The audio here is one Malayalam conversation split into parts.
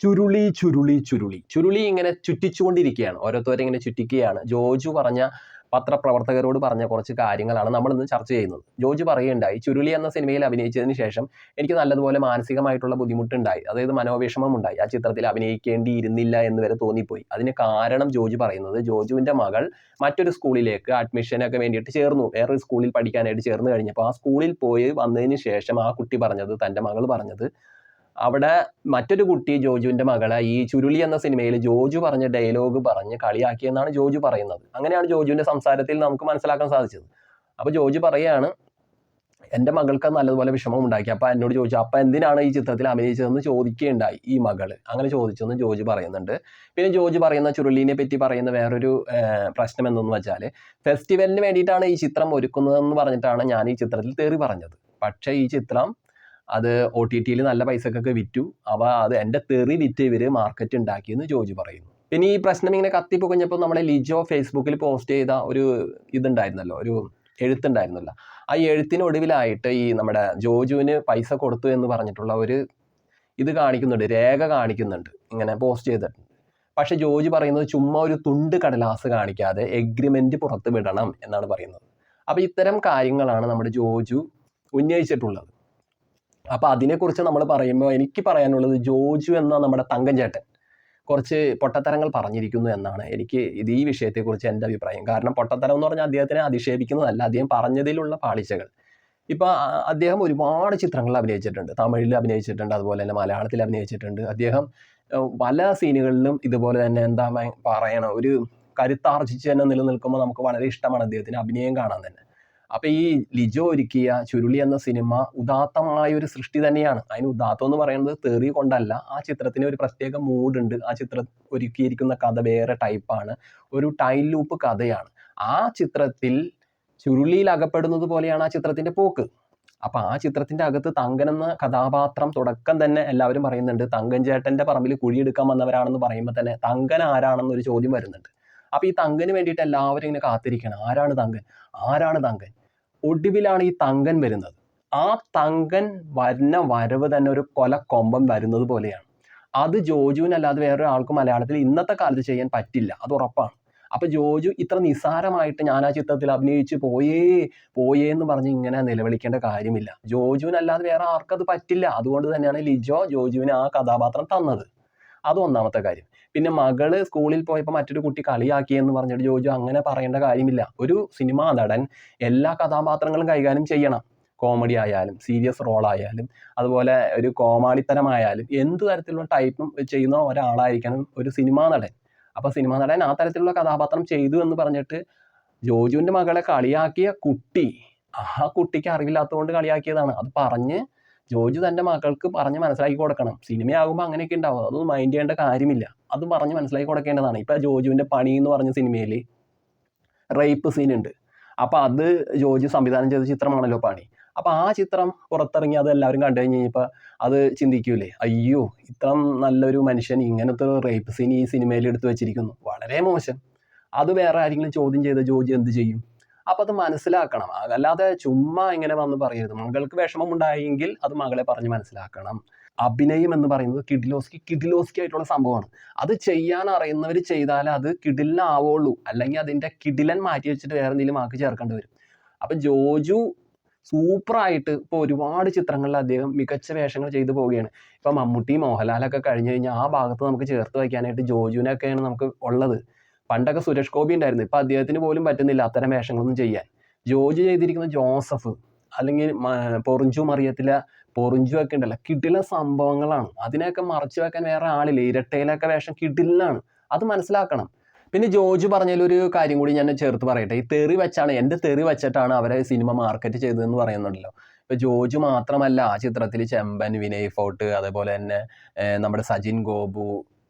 ചുരുളി ചുരുളി ചുരുളി ചുരുളി ഇങ്ങനെ ചുറ്റിച്ചുകൊണ്ടിരിക്കുകയാണ്, ഓരോരുത്തരെ ഇങ്ങനെ ചുറ്റിക്കുകയാണ്. ജോജു പറഞ്ഞ പത്രപ്രവർത്തകരോട് പറഞ്ഞ കുറച്ച് കാര്യങ്ങളാണ് നമ്മളിന്ന് ചർച്ച ചെയ്യുന്നത്. ജോജു പറയുകയുണ്ടായി, ചുരുളി എന്ന സിനിമയിൽ അഭിനയിച്ചതിന് ശേഷം എനിക്ക് നല്ലതുപോലെ മാനസികമായിട്ടുള്ള ബുദ്ധിമുട്ടുണ്ടായി, അതായത് മനോവിഷമം ഉണ്ടായി. ആ ചിത്രത്തിൽ അഭിനയിക്കേണ്ടിയിരുന്നില്ല എന്ന് വരെ തോന്നിപ്പോയി. അതിന് കാരണം ജോജു പറയുന്നത്, ജോജുവിൻ്റെ മകൾ മറ്റൊരു സ്കൂളിലേക്ക് അഡ്മിഷനൊക്കെ വേണ്ടിയിട്ട് ചേർന്നു, വേറൊരു സ്കൂളിൽ പഠിക്കാനായിട്ട് ചേർന്ന് കഴിഞ്ഞപ്പോൾ ആ സ്കൂളിൽ പോയി വന്നതിന് ശേഷം ആ കുട്ടി പറഞ്ഞത്, തൻ്റെ മകൾ പറഞ്ഞത്, അവിടെ മറ്റൊരു കുട്ടി ജോജുവിൻ്റെ മകളെ ഈ ചുരുളി എന്ന സിനിമയിൽ ജോജു പറഞ്ഞ ഡയലോഗ് പറഞ്ഞ് കളിയാക്കിയെന്നാണ് ജോജു പറയുന്നത്. അങ്ങനെയാണ് ജോജുവിൻ്റെ സംസാരത്തിൽ നമുക്ക് മനസ്സിലാക്കാൻ സാധിച്ചത്. അപ്പോൾ ജോജു പറയുകയാണ്, എൻ്റെ മകൾക്ക് നല്ലതുപോലെ വിഷമം ഉണ്ടാക്കി. അപ്പോൾ എന്നോട് ചോദിച്ചു, അപ്പോൾ എന്തിനാണ് ഈ ചിത്രത്തിൽ അഭിനയിച്ചതെന്ന് ചോദിക്കുകയുണ്ടായി ഈ മകൾ. അങ്ങനെ ചോദിച്ചെന്ന് ജോജു പറയുന്നുണ്ട്. പിന്നെ ജോജു പറയുന്ന ചുരുളിനെ പറ്റി പറയുന്ന വേറൊരു പ്രശ്നം എന്തെന്ന് വെച്ചാൽ, ഫെസ്റ്റിവലിന് വേണ്ടിയിട്ടാണ് ഈ ചിത്രം ഒരുക്കുന്നതെന്ന് പറഞ്ഞിട്ടാണ് ഞാൻ ഈ ചിത്രത്തിൽ തെറി പറഞ്ഞത്. പക്ഷേ ഈ ചിത്രം അത് OTT നല്ല പൈസക്കൊക്കെ വിറ്റു. അത് എൻ്റെ തെറി വിറ്റ് ഇവർ മാർക്കറ്റ് ഉണ്ടാക്കിയെന്ന് ജോജു പറയുന്നു. പിന്നെ ഈ പ്രശ്നം ഇങ്ങനെ കത്തിപ്പൊക്കഞ്ഞപ്പോൾ നമ്മളെ ലിജോ ഫേസ്ബുക്കിൽ പോസ്റ്റ് ചെയ്ത ഒരു ഇതുണ്ടായിരുന്നല്ലോ, ഒരു എഴുത്തുണ്ടായിരുന്നല്ലോ. ആ എഴുത്തിനൊടുവിലായിട്ട് ഈ നമ്മുടെ ജോജുവിന് പൈസ കൊടുത്തു എന്ന് പറഞ്ഞിട്ടുള്ള ഒരു ഇത് കാണിക്കുന്നുണ്ട്, രേഖ കാണിക്കുന്നുണ്ട്, ഇങ്ങനെ പോസ്റ്റ് ചെയ്തിട്ടുണ്ട്. പക്ഷെ ജോജു പറയുന്നത് ചുമ്മാ ഒരു തുണ്ട് കടലാസ് കാണിക്കാതെ എഗ്രിമെൻ്റ് പുറത്ത് വിടണം എന്നാണ് പറയുന്നത്. അപ്പോൾ ഇത്തരം കാര്യങ്ങളാണ് നമ്മുടെ ജോജു ഉന്നയിച്ചിട്ടുള്ളത്. അപ്പോൾ അതിനെക്കുറിച്ച് നമ്മൾ പറയുമ്പോൾ എനിക്ക് പറയാനുള്ളത്, ജോജു എന്ന നമ്മുടെ തങ്കൻ ചേട്ടൻ കുറച്ച് പൊട്ടത്തരങ്ങൾ പറഞ്ഞിരിക്കുന്നു എന്നാണ് എനിക്ക് ഈ വിഷയത്തെക്കുറിച്ച് എൻ്റെ അഭിപ്രായം. കാരണം പൊട്ടത്തരം എന്ന് പറഞ്ഞാൽ അദ്ദേഹത്തിനെ അധിക്ഷേപിക്കുന്നതല്ല, അദ്ദേഹം പറഞ്ഞതിലുള്ള പാളിച്ചകൾ. ഇപ്പോൾ അദ്ദേഹം ഒരുപാട് ചിത്രങ്ങളിൽ അഭിനയിച്ചിട്ടുണ്ട്, തമിഴിൽ അഭിനയിച്ചിട്ടുണ്ട്, അതുപോലെ തന്നെ മലയാളത്തിൽ അഭിനയിച്ചിട്ടുണ്ട്. അദ്ദേഹം പല സീനുകളിലും ഇതുപോലെ തന്നെ എന്താ പറയണം, ഒരു കരുത്താർജിച്ച് തന്നെ നിലനിൽക്കുമ്പോൾ നമുക്ക് വളരെ ഇഷ്ടമാണ് അദ്ദേഹത്തിന് അഭിനയം കാണാൻ തന്നെ. അപ്പോൾ ഈ ലിജോ ഒരുക്കിയ ചുരുളി എന്ന സിനിമ ഉദാത്തമായ ഒരു സൃഷ്ടി തന്നെയാണ്. അതിന് ഉദാത്തം എന്ന് പറയുന്നത് തെറി കൊണ്ടല്ല, ആ ചിത്രത്തിന് ഒരു പ്രത്യേക മൂഡുണ്ട്. ആ ചിത്രം ഒരുക്കിയിരിക്കുന്ന കഥ വേറെ ടൈപ്പാണ്, ഒരു ടൈം ലൂപ്പ് കഥയാണ്. ആ ചിത്രത്തിൽ ചുരുളിയിൽ അകപ്പെടുന്നത് പോലെയാണ് ആ ചിത്രത്തിൻ്റെ പോക്ക്. അപ്പോൾ ആ ചിത്രത്തിൻ്റെ അകത്ത് തങ്കൻ എന്ന കഥാപാത്രം തുടക്കം തന്നെ എല്ലാവരും പറയുന്നുണ്ട്, തങ്കൻ ചേട്ടൻ്റെ പറമ്പിൽ കുഴിയെടുക്കാൻ വന്നവരാണെന്ന് പറയുമ്പോൾ തന്നെ തങ്കൻ ആരാണെന്നൊരു ചോദ്യം വരുന്നുണ്ട്. അപ്പോൾ ഈ തങ്കന് വേണ്ടിയിട്ട് എല്ലാവരും ഇങ്ങനെ കാത്തിരിക്കണം, ആരാണ് തങ്കൻ, ആരാണ് തങ്കൻ. ഒടുവിലാണ് ഈ തങ്കൻ വരുന്നത്. ആ തങ്കൻ വരുന്ന വരവ് തന്നെ ഒരു കൊലക്കൊമ്പൻ വരുന്നത് പോലെയാണ്. അത് ജോജുവിനല്ലാതെ വേറൊരാൾക്കും മലയാളത്തിൽ ഇന്നത്തെ കാലത്ത് ചെയ്യാൻ പറ്റില്ല, അത് ഉറപ്പാണ്. അപ്പോൾ ജോജു ഇത്ര നിസ്സാരമായിട്ട് ഞാൻ ആ ചിത്രത്തിൽ അഭിനയിച്ച് പോയേ എന്ന് പറഞ്ഞ് ഇങ്ങനെ നിലവിളിക്കേണ്ട കാര്യമില്ല. ജോജുവിനല്ലാതെ വേറെ ആർക്കത് പറ്റില്ല. അതുകൊണ്ട് തന്നെയാണ് ലിജോ ജോജുവിന് ആ കഥാപാത്രം തന്നത്. അത് ഒന്നാമത്തെ കാര്യം. പിന്നെ മകള് സ്കൂളിൽ പോയപ്പോൾ മറ്റൊരു കുട്ടി കളിയാക്കിയെന്ന് പറഞ്ഞിട്ട് ജോജു അങ്ങനെ പറയേണ്ട കാര്യമില്ല. ഒരു സിനിമാ നടൻ എല്ലാ കഥാപാത്രങ്ങളും കൈകാര്യം ചെയ്യണം. കോമഡി ആയാലും സീരിയസ് റോളായാലും അതുപോലെ ഒരു കോമാളിത്തരമായാലും എന്ത് തരത്തിലുള്ള ടൈപ്പും ചെയ്യുന്ന ഒരാളായിരിക്കണം ഒരു സിനിമാ നടൻ. അപ്പോൾ സിനിമാ നടൻ ആ തരത്തിലുള്ള കഥാപാത്രം ചെയ്തു എന്ന് പറഞ്ഞിട്ട് ജോജുവിൻ്റെ മകളെ കളിയാക്കിയ കുട്ടി, ആ കുട്ടിക്ക് അറിവില്ലാത്തതുകൊണ്ട് കളിയാക്കിയതാണ്. അത് പറഞ്ഞ് ജോജു തൻ്റെ മക്കൾക്ക് പറഞ്ഞ് മനസ്സിലാക്കി കൊടുക്കണം. സിനിമയാകുമ്പോൾ അങ്ങനെയൊക്കെ ഉണ്ടാവും, അതൊന്നും മൈൻഡ് ചെയ്യേണ്ട കാര്യമില്ല. അത് പറഞ്ഞ് മനസ്സിലാക്കി കൊടുക്കേണ്ടതാണ്. ഇപ്പോൾ ജോജുവിൻ്റെ പണി എന്ന് പറഞ്ഞ സിനിമയിൽ റേപ്പ് സീനുണ്ട്. അപ്പോൾ അത് ജോജു സംവിധാനം ചെയ്ത ചിത്രമാണല്ലോ പണി. അപ്പോൾ ആ ചിത്രം പുറത്തിറങ്ങി അത് എല്ലാവരും കണ്ടു കഴിഞ്ഞ് കഴിഞ്ഞപ്പോൾ അത് ചിന്തിക്കൂലേ, അയ്യോ ഇത്ര നല്ലൊരു മനുഷ്യൻ ഇങ്ങനത്തെ ഒരു റേപ്പ് സീൻ ഈ സിനിമയിൽ എടുത്തു വെച്ചിരിക്കുന്നു, വളരെ മോശം. അത് വേറെ ആരെങ്കിലും ചോദ്യം ചെയ്ത ജോജു എന്ത് ചെയ്യും? അപ്പോൾ അത് മനസ്സിലാക്കണം. അല്ലാതെ ചുമ്മാ ഇങ്ങനെ വന്ന് പറയരുത്. മകൾക്ക് വിഷമം ഉണ്ടായെങ്കിൽ അത് മകളെ പറഞ്ഞ് മനസ്സിലാക്കണം. അഭിനയം എന്ന് പറയുന്നത് കിഡിലോസ്കി ആയിട്ടുള്ള സംഭവമാണ്. അത് ചെയ്യാൻ അറിയുന്നവർ ചെയ്താലേ അത് കിടിലനാവുള്ളൂ. അല്ലെങ്കിൽ അതിൻ്റെ കിടിലൻ മാറ്റി വെച്ചിട്ട് വേറെ എന്തെങ്കിലും ആക്കി ചേർക്കേണ്ടി വരും. അപ്പം ജോജു സൂപ്പറായിട്ട് ഇപ്പോൾ ഒരുപാട് ചിത്രങ്ങളിൽ അദ്ദേഹം മികച്ച വേഷങ്ങൾ ചെയ്തു പോവുകയാണ്. ഇപ്പം മമ്മൂട്ടി മോഹൻലാലൊക്കെ കഴിഞ്ഞ് കഴിഞ്ഞാൽ ആ ഭാഗത്ത് നമുക്ക് ചേർത്ത് വയ്ക്കാനായിട്ട് ജോജുവിനൊക്കെയാണ് നമുക്ക് ഉള്ളത്. പണ്ടൊക്കെ സുരേഷ് ഗോപി ഉണ്ടായിരുന്നു, ഇപ്പം അദ്ദേഹത്തിന് പോലും പറ്റുന്നില്ല അത്തരം വേഷങ്ങളൊന്നും ചെയ്യാൻ. ജോജു ചെയ്തിരിക്കുന്ന ജോസഫ് അല്ലെങ്കിൽ പൊറിഞ്ചു മറിയത്തിലെ പൊറിഞ്ചു ഒക്കെ ഉണ്ടല്ലോ, കിടിലൻ സംഭവങ്ങളാണ്. അതിനെയൊക്കെ മറച്ചു വെക്കാൻ വേറെ ആളില്ല. ഇരട്ടയിലൊക്കെ വേഷം കിടിലാണ്, അത് മനസ്സിലാക്കണം. പിന്നെ ജോജു പറഞ്ഞതിലൊരു കാര്യം കൂടി ഞാൻ ചേർത്ത് പറയട്ടെ. ഈ തെറി വെച്ചാണ്, എൻ്റെ തെറി വെച്ചിട്ടാണ് അവരെ സിനിമ മാർക്കറ്റ് ചെയ്തതെന്ന് പറയുന്നുണ്ടല്ലോ. ഇപ്പോൾ ജോജു മാത്രമല്ല ആ ചിത്രത്തിൽ ചെമ്പൻ, വിനയ് ഫോർട്ട്, അതേപോലെ തന്നെ നമ്മുടെ സജിൻ ഗോപു,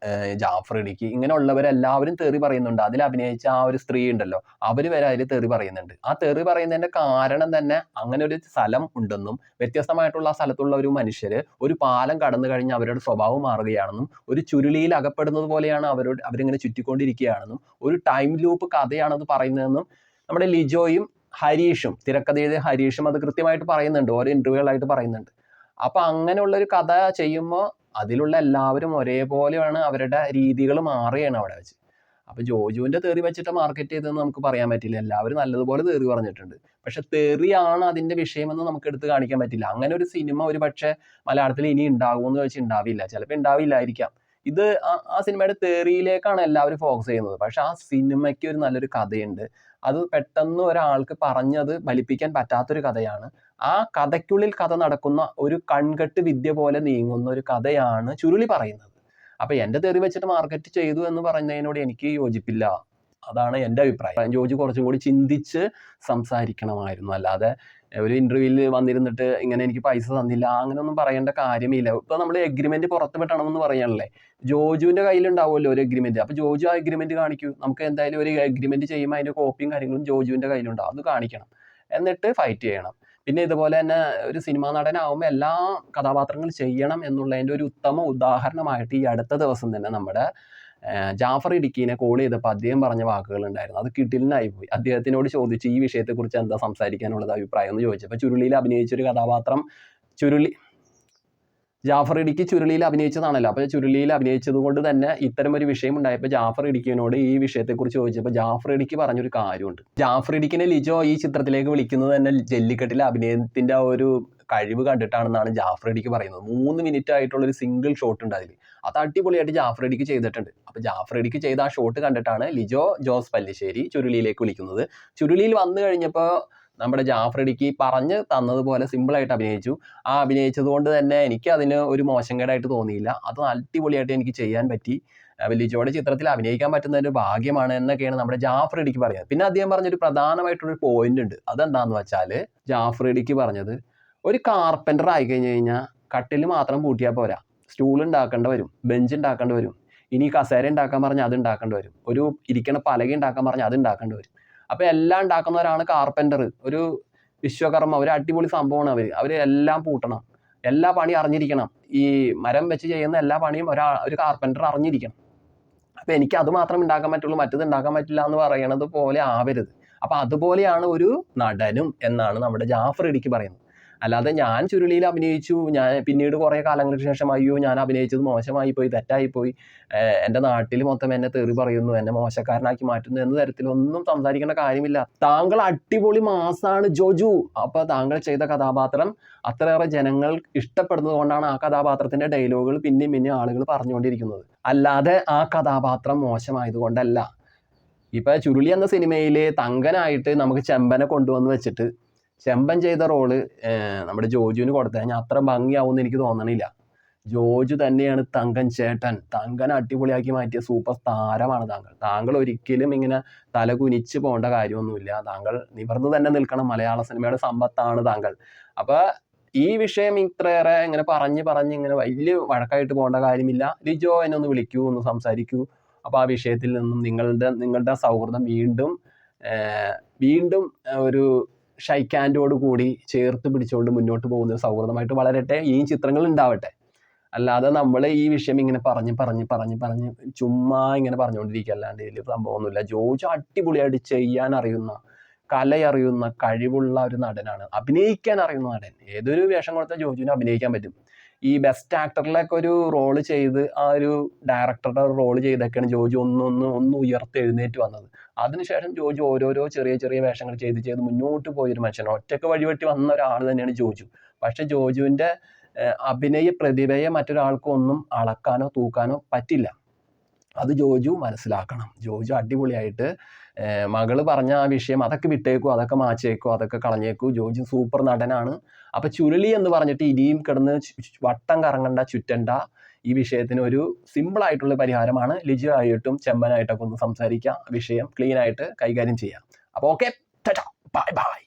ജാഫർ ഇടുക്കി, ഇങ്ങനെയുള്ളവരെല്ലാവരും തെറി പറയുന്നുണ്ട്. അതിൽ അഭിനയിച്ച ആ ഒരു സ്ത്രീ ഉണ്ടല്ലോ, അവർ വരെ അതിൽ തെറി പറയുന്നുണ്ട്. ആ തെറി പറയുന്നതിൻ്റെ കാരണം തന്നെ അങ്ങനെ ഒരു സ്ഥലം ഉണ്ടെന്നും വ്യത്യസ്തമായിട്ടുള്ള ആ സ്ഥലത്തുള്ള ഒരു മനുഷ്യർ ഒരു പാലം കടന്നു കഴിഞ്ഞ് അവരുടെ സ്വഭാവം മാറുകയാണെന്നും ഒരു ചുരുളിയിൽ അകപ്പെടുന്നത് പോലെയാണ് അവരിങ്ങനെ ചുറ്റിക്കൊണ്ടിരിക്കുകയാണെന്നും ഒരു ടൈം ലൂപ്പ് കഥയാണത് പറയുന്നതെന്നും നമ്മുടെ ലിജോയും ഹരീഷും, തിരക്കഥ എഴുതിയ ഹരീഷും അത് കൃത്യമായിട്ട് പറയുന്നുണ്ട്, ഓരോ ഇൻ്റർവ്യൂകളായിട്ട് പറയുന്നുണ്ട്. അപ്പോൾ അങ്ങനെയുള്ളൊരു കഥ ചെയ്യുമ്പോൾ അതിലുള്ള എല്ലാവരും ഒരേപോലെയാണ്, അവരുടെ രീതികൾ മാറുകയാണ് അവിടെ വെച്ച്. അപ്പോൾ ജോജുവിൻ്റെ തെറി വെച്ചിട്ട് മാർക്കറ്റ് ചെയ്തതെന്ന് നമുക്ക് പറയാൻ പറ്റില്ല. എല്ലാവരും നല്ലതുപോലെ തെറി പറഞ്ഞിട്ടുണ്ട്. പക്ഷെ തെറിയാണ് അതിൻ്റെ വിഷയമെന്ന് നമുക്ക് എടുത്ത് കാണിക്കാൻ പറ്റില്ല. അങ്ങനെ ഒരു സിനിമ ഒരു പക്ഷേ മലയാളത്തിൽ ഇനി ഉണ്ടാകുമെന്ന് ചോദിച്ചാൽ ഉണ്ടാവില്ല, ചിലപ്പോൾ ഉണ്ടാവില്ലായിരിക്കാം. ഇത് ആ സിനിമയുടെ തെറിയിലേക്കാണ് എല്ലാവരും ഫോക്കസ് ചെയ്യുന്നത്. പക്ഷെ ആ സിനിമയ്ക്ക് ഒരു നല്ലൊരു കഥയുണ്ട്. അത് പെട്ടെന്ന് ഒരാൾക്ക് പറഞ്ഞത് ഫലിപ്പിക്കാൻ പറ്റാത്തൊരു കഥയാണ്. ആ കഥയ്ക്കുള്ളിൽ കഥ നടക്കുന്ന ഒരു കൺകെട്ട് വിദ്യ പോലെ നീങ്ങുന്ന ഒരു കഥയാണ് ചുരുളി പറയുന്നത്. അപ്പൊ എൻ്റെ തെറി വെച്ചിട്ട് മാർക്കറ്റ് ചെയ്തു എന്ന് പറയുന്നതിനോട് എനിക്ക് യോജിപ്പില്ല. അതാണ് എൻ്റെ അഭിപ്രായം. ജോജു കുറച്ചും കൂടി ചിന്തിച്ച് സംസാരിക്കണമായിരുന്നു. അല്ലാതെ ഒരു ഇന്റർവ്യൂവിൽ വന്നിരുന്നിട്ട് ഇങ്ങനെ എനിക്ക് പൈസ തന്നില്ല അങ്ങനെയൊന്നും പറയേണ്ട കാര്യമില്ല. ഇപ്പൊ നമ്മൾ എഗ്രിമെന്റ് പുറത്ത് വിടണമെന്ന് പറയാനല്ലേ, ജോജുവിന്റെ കയ്യിലുണ്ടാവുമല്ലോ ഒരു എഗ്രിമെന്റ്. അപ്പൊ ജോജു ആ എഗ്രിമെന്റ് കാണിക്കൂ. നമുക്ക് എന്തായാലും ഒരു എഗ്രിമെന്റ് ചെയ്യുമ്പോൾ അതിന്റെ കോപ്പിയും കാര്യങ്ങളും ജോജുവിന്റെ കയ്യിലുണ്ടാവും, അത് കാണിക്കണം, എന്നിട്ട് ഫൈറ്റ് ചെയ്യണം. പിന്നെ ഇതുപോലെ തന്നെ ഒരു സിനിമാ നടനാവുമ്പോൾ എല്ലാ കഥാപാത്രങ്ങളും ചെയ്യണം എന്നുള്ളതിൻ്റെ ഒരു ഉത്തമ ഉദാഹരണമായിട്ട് ഈ അടുത്ത ദിവസം തന്നെ നമ്മുടെ ജാഫർ ഇടുക്കീനെ കോൾ ചെയ്തപ്പോൾ അദ്ദേഹം പറഞ്ഞ വാക്കുകൾ ഉണ്ടായിരുന്നു. അത് കിടിലനായി പോയി. അദ്ദേഹത്തിനോട് ചോദിച്ചു ഈ വിഷയത്തെക്കുറിച്ച് എന്താ സംസാരിക്കാനുള്ളത് അഭിപ്രായം എന്ന് ചോദിച്ചപ്പോൾ ചുരുളിയിൽ അഭിനയിച്ചൊരു കഥാപാത്രം, ജാഫർ ഇടുക്കി ചുരുളിയിൽ അഭിനയിച്ചതാണല്ലോ. അപ്പോൾ ചുരുളിയിൽ അഭിനയിച്ചത് കൊണ്ട് തന്നെ ഇത്തരം ഒരു വിഷയം ഉണ്ടായപ്പോൾ ജാഫർ ഇടുക്കിയോട് ഈ വിഷയത്തെക്കുറിച്ച് ചോദിച്ചപ്പോൾ ജാഫർ ഇടുക്കി പറഞ്ഞൊരു കാര്യമുണ്ട്. ജാഫർ ഇടുക്കിനെ ലിജോ ഈ ചിത്രത്തിലേക്ക് വിളിക്കുന്നത് തന്നെ ജല്ലിക്കെട്ടിലെ അഭിനയത്തിൻ്റെ ഒരു കഴിവ് കണ്ടിട്ടാണെന്നാണ് ജാഫർ ഇടുക്കി പറയുന്നത്. 3 മിനിറ്റ് ആയിട്ടുള്ളൊരു സിംഗിൾ ഷോട്ട് ഉണ്ട് അതിൽ. അത് അടിപൊളിയായിട്ട് ജാഫർ ഇടുക്കി ചെയ്തിട്ടുണ്ട്. അപ്പോൾ ജാഫർ ഇടുക്കി ചെയ്ത ആ ഷോട്ട് കണ്ടിട്ടാണ് ലിജോ ജോസ് പല്ലിശ്ശേരി ചുരുളിയിലേക്ക് വിളിക്കുന്നത്. ചുരുളിയിൽ വന്നു കഴിഞ്ഞപ്പോൾ നമ്മുടെ ജാഫർ ഇടുക്കി പറഞ്ഞ് തന്നതുപോലെ സിമ്പിളായിട്ട് അഭിനയിച്ചു. ആ അഭിനയിച്ചത് കൊണ്ട് തന്നെ എനിക്ക് അതിന് ഒരു മോശം കേടായിട്ട് തോന്നിയില്ല. അത് അടിപൊളിയായിട്ട് എനിക്ക് ചെയ്യാൻ പറ്റി. ലിജോയുടെ ചിത്രത്തിൽ അഭിനയിക്കാൻ പറ്റുന്നതിൻ്റെ ഭാഗ്യമാണ് എന്നൊക്കെയാണ് നമ്മുടെ ജാഫർ ഇടുക്കി പറയുന്നത്. പിന്നെ അദ്ദേഹം പറഞ്ഞൊരു പ്രധാനമായിട്ടുള്ളൊരു പോയിന്റ് ഉണ്ട്. അതെന്താണെന്ന് വെച്ചാൽ ജാഫർ ഇടുക്കി പറഞ്ഞത്, ഒരു കാർപ്പൻ്റർ ആയിക്കഴിഞ്ഞ് കഴിഞ്ഞാൽ കട്ടിൽ മാത്രം പൂട്ടിയാൽ പോരാ, സ്റ്റൂൾ ഉണ്ടാക്കേണ്ടി വരും, ബെഞ്ച് ഉണ്ടാക്കേണ്ടി വരും, ഇനി കസേര ഉണ്ടാക്കാൻ പറഞ്ഞാൽ അത് ഉണ്ടാക്കേണ്ടി വരും, ഒരു ഇരിക്കണ പലക ഉണ്ടാക്കാൻ പറഞ്ഞാൽ അത് ഉണ്ടാക്കേണ്ടി വരും. അപ്പോൾ എല്ലാം ഉണ്ടാക്കുന്നവരാണ് കാർപ്പൻ്റർ. ഒരു വിശ്വകർമ്മ, ഒരു അടിപൊളി സംഭവമാണ് അവർ എല്ലാം പൂട്ടണം, എല്ലാ പണി അറിഞ്ഞിരിക്കണം. ഈ മരം വെച്ച് ചെയ്യുന്ന എല്ലാ പണിയും ഒരു കാർപ്പൻ്റർ അറിഞ്ഞിരിക്കണം. അപ്പോൾ എനിക്ക് അത് മാത്രം ഉണ്ടാക്കാൻ പറ്റുള്ളൂ, മറ്റത് ഉണ്ടാക്കാൻ പറ്റില്ല എന്ന് പറയണത് പോലെ ആവരുത്. അപ്പോൾ അതുപോലെയാണ് ഒരു നടനും എന്നാണ് നമ്മുടെ ജാഫർ ഇടുക്കി പറയുന്നത്. അല്ലാതെ ഞാൻ ചുരുളിയിൽ അഭിനയിച്ചു, ഞാൻ പിന്നീട് കുറേ കാലങ്ങൾക്ക് ശേഷം അയ്യോ ഞാൻ അഭിനയിച്ചത് മോശമായി പോയി, തെറ്റായിപ്പോയി, എൻ്റെ നാട്ടിൽ മൊത്തം എന്നെ തെറി പറയുന്നു, എന്നെ മോശക്കാരനാക്കി മാറ്റുന്നു എന്ന തരത്തിലൊന്നും സംസാരിക്കേണ്ട കാര്യമില്ല. താങ്കൾ അടിപൊളി മാസാണ് ജോജു. അപ്പോൾ താങ്കൾ ചെയ്ത കഥാപാത്രം അത്രയേറെ ജനങ്ങൾ ഇഷ്ടപ്പെടുന്നത് കൊണ്ടാണ് ആ കഥാപാത്രത്തിൻ്റെ ഡയലോഗുകൾ പിന്നെ ആളുകൾ പറഞ്ഞുകൊണ്ടിരിക്കുന്നത്. അല്ലാതെ ആ കഥാപാത്രം മോശമായതുകൊണ്ടല്ല. ഇപ്പം ചുരുളി എന്ന സിനിമയിൽ തങ്കനായിട്ട് നമുക്ക് ചെമ്പനെ കൊണ്ടുവന്ന് വെച്ചിട്ട് ചെമ്പൻ ചെയ്ത റോള് നമ്മുടെ ജോജുവിന് കൊടുത്തു കഴിഞ്ഞാൽ അത്ര ഭംഗിയാവുമെന്ന് എനിക്ക് തോന്നണില്ല. ജോജു തന്നെയാണ് തങ്കൻ ചേട്ടൻ. തങ്കൻ അടിപൊളിയാക്കി മാറ്റിയ സൂപ്പർ താരമാണ് താങ്കൾ ഒരിക്കലും ഇങ്ങനെ തല കുനിച്ച് പോകേണ്ട കാര്യമൊന്നുമില്ല. താങ്കൾ നിവർന്ന് തന്നെ നിൽക്കണം. മലയാള സിനിമയുടെ സമ്പത്താണ് താങ്കൾ. അപ്പോൾ ഈ വിഷയം ഇത്രയേറെ ഇങ്ങനെ പറഞ്ഞ് ഇങ്ങനെ വലിയ വഴക്കായിട്ട് പോകേണ്ട കാര്യമില്ല. ലിജോ എന്നെ ഒന്ന് വിളിക്കൂ, ഒന്ന് സംസാരിക്കൂ. അപ്പോൾ ആ വിഷയത്തിൽ നിന്നും നിങ്ങളുടെ സൗഹൃദം വീണ്ടും ഒരു ഷൈക്കാൻഡോട് കൂടി ചേർത്ത് പിടിച്ചുകൊണ്ട് മുന്നോട്ട് പോകുന്ന സൗഹൃദമായിട്ട് വളരട്ടെ. ഈ ചിത്രങ്ങൾ ഉണ്ടാവട്ടെ. അല്ലാതെ നമ്മൾ ഈ വിഷയം ഇങ്ങനെ പറഞ്ഞ് ചുമ്മാ ഇങ്ങനെ പറഞ്ഞുകൊണ്ടിരിക്കുക, അല്ലാണ്ട് ഇതിൽ സംഭവമൊന്നുമില്ല. ജോജു അടിപൊളിയായിട്ട് ചെയ്യാൻ അറിയുന്ന, കലയറിയുന്ന, കഴിവുള്ള ഒരു നടനാണ്. അഭിനയിക്കാൻ അറിയുന്ന നടൻ. ഏതൊരു വേഷം കൊടുത്താൽ ജോജുവിന് അഭിനയിക്കാൻ പറ്റും. ഈ ബെസ്റ്റ് ആക്ടറിലൊക്കെ ഒരു റോള് ചെയ്ത് ആ ഒരു ഡയറക്ടറുടെ റോള് ചെയ്തൊക്കെയാണ് ജോജു ഒന്ന് ഉയർത്തെഴുന്നേറ്റ് വന്നത്. അതിനുശേഷം ജോജു ഓരോരോ ചെറിയ വേഷങ്ങൾ ചെയ്ത് മുന്നോട്ട് പോയൊരു മനുഷ്യനാണ്. ഒറ്റക്ക് വഴിവെട്ടി വന്ന ഒരാൾ തന്നെയാണ് ജോജു. പക്ഷെ ജോജുവിൻ്റെ അഭിനയ പ്രതിഭയെ മറ്റൊരാൾക്കൊന്നും അളക്കാനോ തൂക്കാനോ പറ്റില്ല. അത് ജോജു മനസ്സിലാക്കണം. ജോജു അടിപൊളിയായിട്ട് മകള് പറഞ്ഞ ആ വിഷയം അതൊക്കെ വിട്ടേക്കൂ, അതൊക്കെ മാച്ചേക്കൂ, അതൊക്കെ കളഞ്ഞേക്കൂ. ജോജു സൂപ്പർ നടനാണ്. അപ്പോൾ ചുരുളി എന്ന് പറഞ്ഞിട്ട് ഇനിയും കിടന്ന് വട്ടം കറങ്ങണ്ട, ചുറ്റണ്ട. ഈ വിഷയത്തിന് ഒരു സിമ്പിളായിട്ടുള്ള പരിഹാരമാണ്. ലിജോ ആയിട്ടും ചെമ്പനായിട്ടൊക്കെ ഒന്ന് സംസാരിക്കുക, വിഷയം ക്ലീനായിട്ട് കൈകാര്യം ചെയ്യാം. അപ്പോൾ ഓക്കെ, ബൈ.